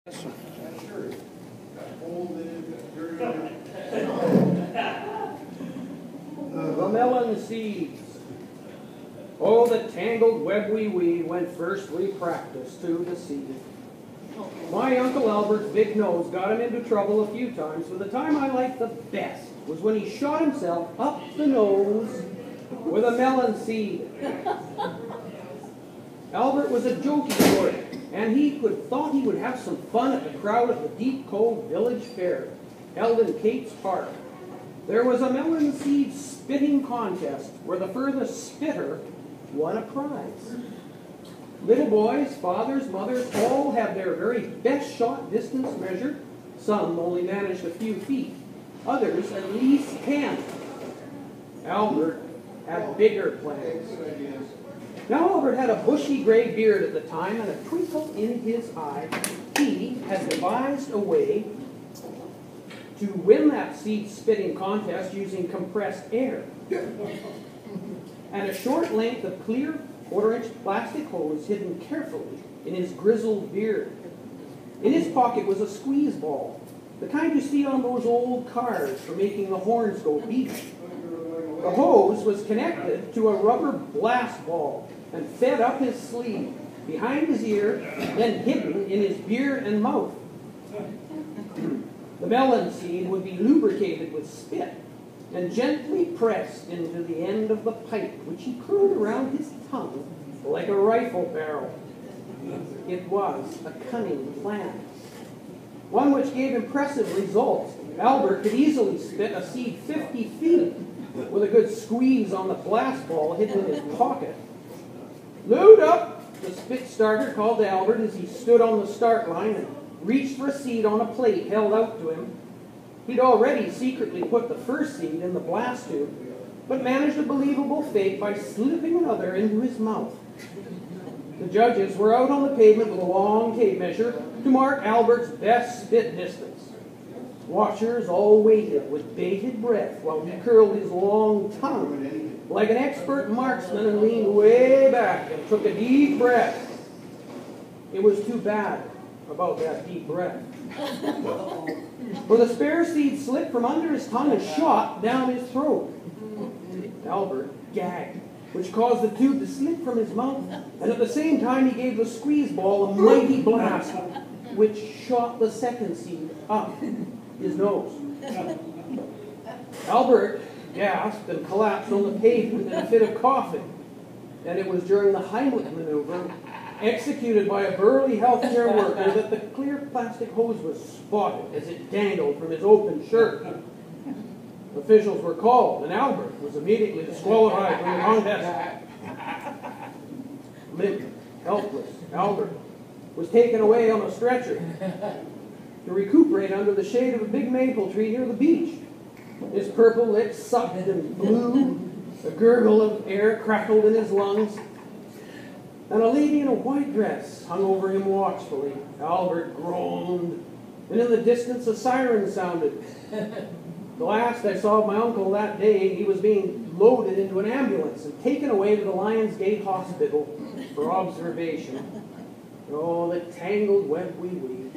The melon seeds. Oh, the tangled web we weave when first we practice to the seed. My Uncle Albert's big nose got him into trouble a few times, but the time I liked the best was when he shot himself up the nose with a melon seed. Albert was a jokey sort, and he thought he would have some fun at the crowd at the Deep Cove Village Fair, held in Kate's Park. There was a melon seed spitting contest where the furthest spitter won a prize. Little boys, fathers, mothers, all had their very best shot distance measured. Some only managed a few feet, others at least 10. Albert had bigger plans. Now Albert had a bushy gray beard at the time and a twinkle in his eye. He had devised a way to win that seed spitting contest using compressed air. And a short length of clear 4-inch plastic hose hidden carefully in his grizzled beard. In his pocket was a squeeze ball, the kind you see on those old cars for making the horns go beep. The hose was connected to a rubber blast ball and fed up his sleeve, behind his ear, then hidden in his beard and mouth. The melon seed would be lubricated with spit and gently pressed into the end of the pipe, which he curled around his tongue like a rifle barrel. It was a cunning plan, one which gave impressive results. Albert could easily spit a seed 50 feet with a good squeeze on the blast ball hidden in his pocket. "Load up!" the spit starter called to Albert as he stood on the start line and reached for a seed on a plate held out to him. He'd already secretly put the first seed in the blast tube, but managed a believable fate by slipping another into his mouth. The judges were out on the pavement with a long tape measure to mark Albert's best spit distance. Watchers all waited with bated breath while he curled his long tongue like an expert marksman and leaned way back and took a deep breath. It was too bad about that deep breath, for the spare seed slipped from under his tongue and shot down his throat. Albert gagged, which caused the tube to slip from his mouth, and at the same time he gave the squeeze ball a mighty blast, which shot the second seed up his nose. Albert gasped and collapsed on the pavement in a fit of coughing, and it was during the Heimlich maneuver, executed by a burly healthcare worker, that the clear plastic hose was spotted as it dangled from his open shirt. Officials were called, and Albert was immediately disqualified from the contest. Limp, helpless, Albert was taken away on a stretcher to recuperate under the shade of a big maple tree near the beach. His purple lips sucked and blew, a gurgle of air crackled in his lungs, and a lady in a white dress hung over him watchfully. Albert groaned, and in the distance a siren sounded. The last I saw of my uncle that day, he was being loaded into an ambulance and taken away to the Lions Gate Hospital for observation. Oh, the tangled web we weave.